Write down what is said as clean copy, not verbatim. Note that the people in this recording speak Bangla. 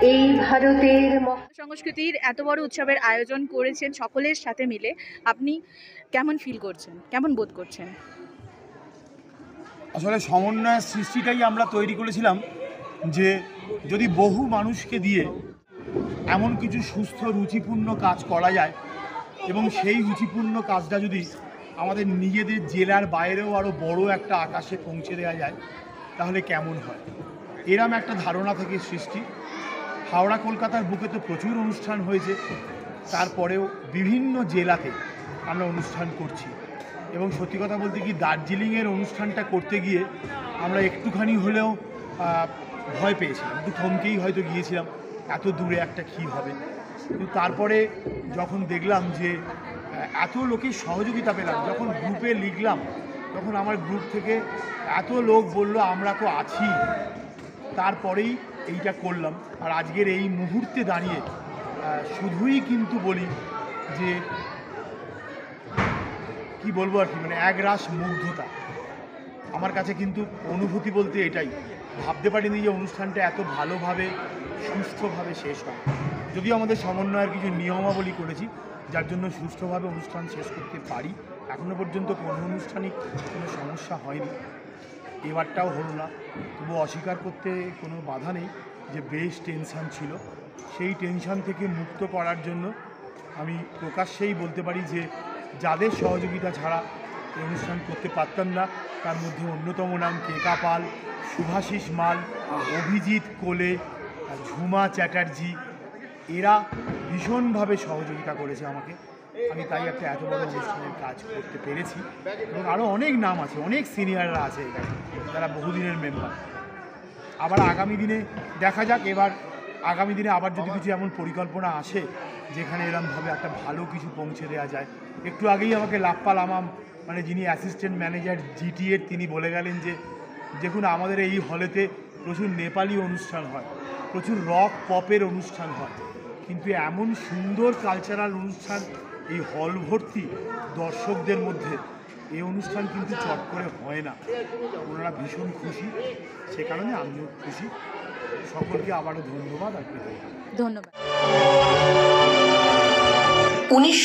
এই ভারতের সংস্কৃতির এত বড় উৎসবের আয়োজন করেছেন সকলের সাথে মিলে, আপনি কেমন ফিল করছেন, কেমন বোধ করছেন? আসলে সমন্বয়ের সৃষ্টিটাই আমরা তৈরি করেছিলাম যে যদি বহু মানুষকে দিয়ে এমন কিছু সুস্থ রুচিপূর্ণ কাজ করা যায় এবং সেই রুচিপূর্ণ কাজটা যদি আমাদের নিজেদের জেলার বাইরেও আরও বড় একটা আকাশে পৌঁছে দেওয়া যায় তাহলে কেমন হয়, এরম একটা ধারণা থেকে সৃষ্টি। হাওড়া কলকাতার বুকে তো প্রচুর অনুষ্ঠান হয়েছে, তারপরেও বিভিন্ন জেলাতে আমরা অনুষ্ঠান করছি এবং সত্যি কথা বলতে কি দার্জিলিংয়ের অনুষ্ঠানটা করতে গিয়ে আমরা একটুখানি হলেও ভয় পেয়েছিলাম, একটু থমকেই হয়তো গিয়েছিলাম এত দূরে একটা কী হবে। কিন্তু তারপরে যখন দেখলাম যে এত লোকের সহযোগিতা পেলাম, যখন গ্রুপে লিখলাম তখন আমার গ্রুপ থেকে এত লোক বলল আমরা তো আছি, তারপরেই এইটা করলাম। আর আজকের এই মুহূর্তে দাঁড়িয়ে শুধুই কিন্তু বলি যে কি বলবো আর কি, মানে একরাশ মুগ্ধতা আমার কাছে কিন্তু অনুভূতি বলতে এটাই। ভাবতে পারিনি যে অনুষ্ঠানটা এত ভালোভাবে সুস্থভাবে শেষ হয়। যদিও আমাদের সমন্বয়ের কিছু নিয়মাবলী করেছি যার জন্য সুস্থভাবে অনুষ্ঠান শেষ করতে পারি, এখনও পর্যন্ত কোনো আনুষ্ঠানিক কোনো সমস্যা হয়নি, এবারটাও হলো না। তবু অস্বীকার করতে কোনো বাধা নেই যে বেশ টেনশান ছিল, সেই টেনশান থেকে মুক্ত করার জন্য আমি প্রকাশ্যেই বলতে পারি যে যাদের সহযোগিতা ছাড়া এই অনুষ্ঠান করতে পারতাম না তার মধ্যে অন্যতম নাম কেকা পাল, শুভাশিস মাল, অভিজিৎ কোলে, ঝুমা চ্যাটার্জি, এরা ভীষণভাবে সহযোগিতা করেছে আমাকে। আমি তাই একটা এত বড় অনুষ্ঠানের কাজ করতে পেরেছি এবং আরও অনেক নাম আছে, অনেক সিনিয়ররা আছে এখানে, তারা বহুদিনের মেম্বার। আবার আগামী দিনে দেখা যাক, এবার আগামী দিনে আবার যদি কিছু এমন পরিকল্পনা আসে যেখানে এরমভাবে একটা ভালো কিছু পৌঁছে দেওয়া যায়। একটু আগেই আমাকে লাপ্পাল আমাম, মানে যিনি অ্যাসিস্ট্যান্ট ম্যানেজার জিটিএর, তিনি বলে গেলেন যে দেখুন আমাদের এই হলেতে প্রচুর নেপালি অনুষ্ঠান হয়, প্রচুর রক পপের অনুষ্ঠান হয়, কিন্তু এমন সুন্দর কালচারাল অনুষ্ঠান এই হল ভর্তি দর্শকদের মধ্যে এই অনুষ্ঠান কিন্তু চট করে হয় না। ওনারা ভীষণ খুশি, সে কারণে আমিও খুশি। সকলকে আবারও ধন্যবাদ আর কৃতজ্ঞতা। ধন্যবাদ। 19